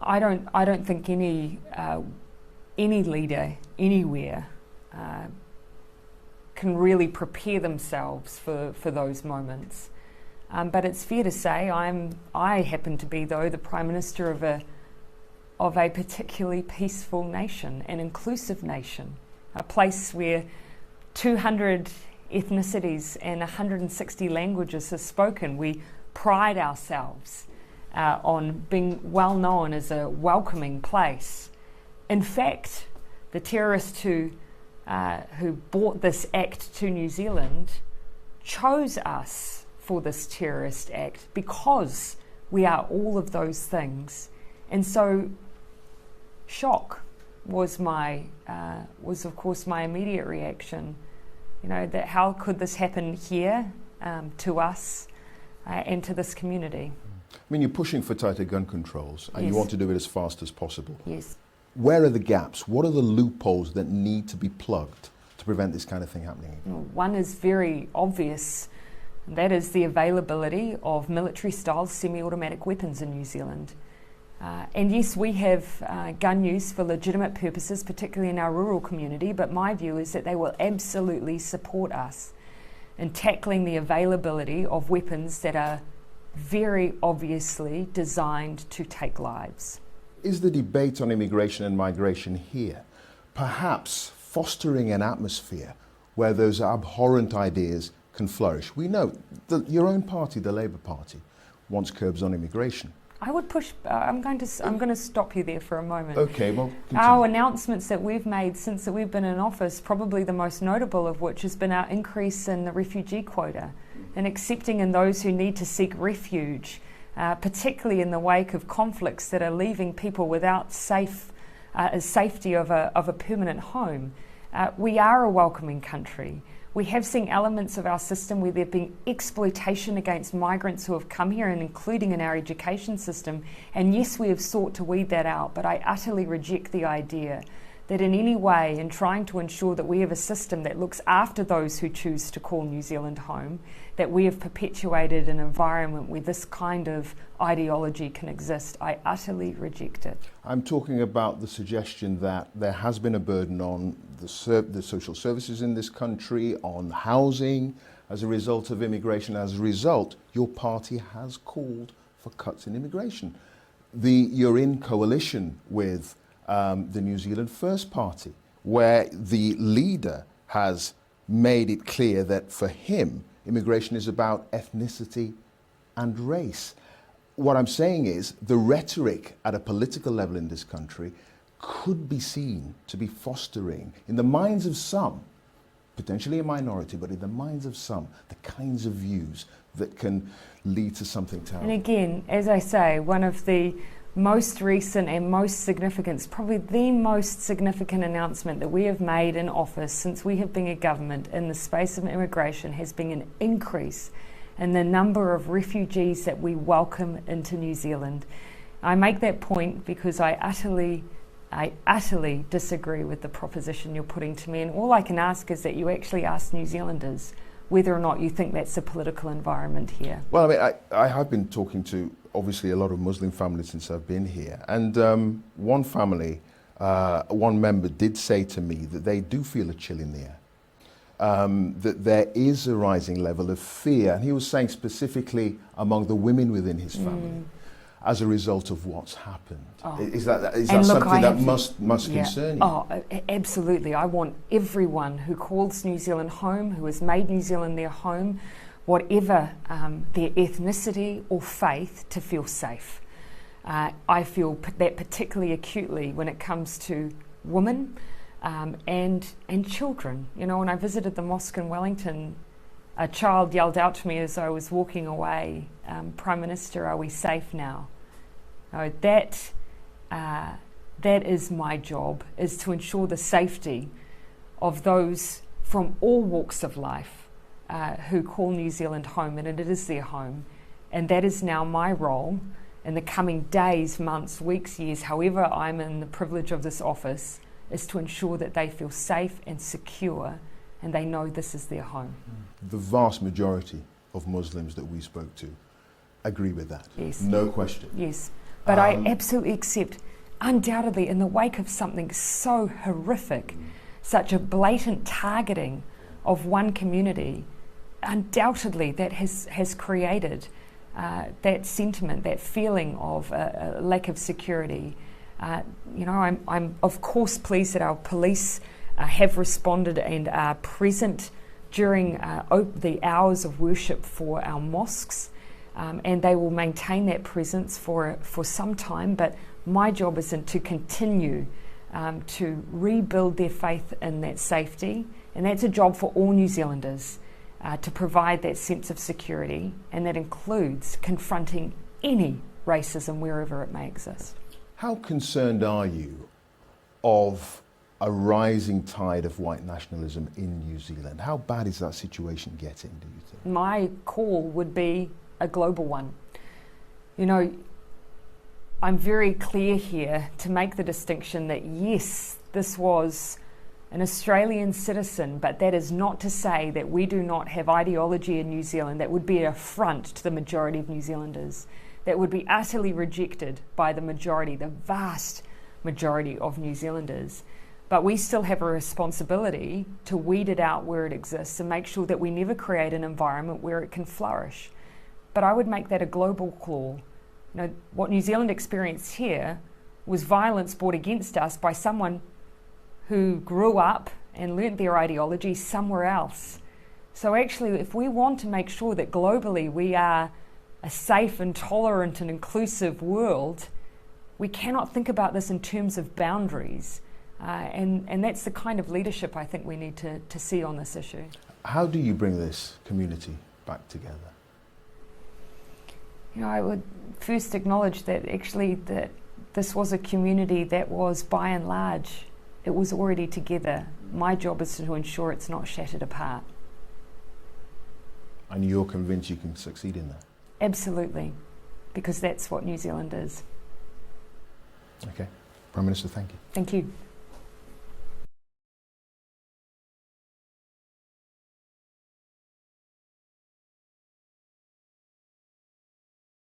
I don't think any leader anywhere can really prepare themselves for those moments. But it's fair to say I happen to be, though, the Prime Minister of a particularly peaceful nation, an inclusive nation, a place where 200 ethnicities and 160 languages are spoken. We pride ourselves on being well known as a welcoming place. In fact, the terrorist who brought this act to New Zealand chose us for this terrorist act because we are all of those things. And so shock was of course my immediate reaction. That how could this happen here to us and to this community? I mean, you're pushing for tighter gun controls and Yes. you want to do it as fast as possible. Yes. Where are the gaps? What are the loopholes that need to be plugged to prevent this kind of thing happening? One is very obvious, and that is the availability of military-style semi-automatic weapons in New Zealand. And yes, we have gun use for legitimate purposes, particularly in our rural community, but my view is that they will absolutely support us in tackling the availability of weapons that are very obviously designed to take lives. Is the debate on immigration and migration here perhaps fostering an atmosphere where those abhorrent ideas can flourish? We know that your own party, the Labour Party, wants curbs on immigration. I would push. I'm going to stop you there for a moment. Okay, well, continue. Our announcements that we've made since that we've been in office, probably the most notable of which has been our increase in the refugee quota and accepting in those who need to seek refuge, particularly in the wake of conflicts that are leaving people without safety of a permanent home. We are a welcoming country. We have seen elements of our system where there have been exploitation against migrants who have come here, and including in our education system. And yes, we have sought to weed that out, but I utterly reject the idea that in any way, in trying to ensure that we have a system that looks after those who choose to call New Zealand home, that we have perpetuated an environment where this kind of ideology can exist. I utterly reject it. I'm talking about the suggestion that there has been a burden on the social services in this country, on housing, as a result of immigration. As a result, your party has called for cuts in immigration. You're in coalition with the New Zealand First Party, where the leader has made it clear that for him, immigration is about ethnicity and race. What I'm saying is the rhetoric at a political level in this country could be seen to be fostering, in the minds of some, potentially a minority, but in the minds of some, the kinds of views that can lead to something terrible. And again, as I say, one of the most recent and most significant, probably the most significant announcement that we have made in office since we have been a government in the space of immigration has been an increase in the number of refugees that we welcome into New Zealand. I make that point because I utterly disagree with the proposition you're putting to me, and all I can ask is that you actually ask New Zealanders whether or not you think that's a political environment here. Well, I mean, I have been talking to obviously a lot of Muslim families since I've been here, and one family, one member did say to me that they do feel a chill in the air, that there is a rising level of fear, and he was saying specifically among the women within his family, as a result of what's happened. Oh. Is that look, something that must concern you? Oh, absolutely. I want everyone who calls New Zealand home, who has made New Zealand their home, whatever their ethnicity or faith, to feel safe. I feel that particularly acutely when it comes to women and children. You know, when I visited the mosque in Wellington, a child yelled out to me as I was walking away, "Prime Minister, are we safe now?" That is my job, is to ensure the safety of those from all walks of life who call New Zealand home, and it is their home. And that is now my role in the coming days, months, weeks, years, however I'm in the privilege of this office, is to ensure that they feel safe and secure and they know this is their home. The vast majority of Muslims that we spoke to agree with that. Yes. No question. Yes. But I absolutely accept, undoubtedly, in the wake of something so horrific, such a blatant targeting of one community, undoubtedly that has created that sentiment, that feeling of a lack of security. I'm of course pleased that our police have responded and are present during the hours of worship for our mosques, and they will maintain that presence for some time. But my job is to continue to rebuild their faith in that safety, and that's a job for all New Zealanders, to provide that sense of security, and that includes confronting any racism wherever it may exist. How concerned are you of a rising tide of white nationalism in New Zealand? How bad is that situation getting, do you think? My call would be a global one. I'm very clear here to make the distinction that yes, this was an Australian citizen, but that is not to say that we do not have ideology in New Zealand that would be an affront to the majority of New Zealanders, that would be utterly rejected by the majority, the vast majority of New Zealanders. But we still have a responsibility to weed it out where it exists and make sure that we never create an environment where it can flourish. But I would make that a global call. What New Zealand experienced here was violence brought against us by someone who grew up and learnt their ideology somewhere else. So actually, if we want to make sure that globally we are a safe and tolerant and inclusive world, we cannot think about this in terms of boundaries. And that's the kind of leadership I think we need to see on this issue. How do you bring this community back together? I would first acknowledge that actually that this was a community that was, by and large, it was already together. My job is to ensure it's not shattered apart. And you're convinced you can succeed in that? Absolutely, because that's what New Zealand is. Okay. Prime Minister, thank you. Thank you.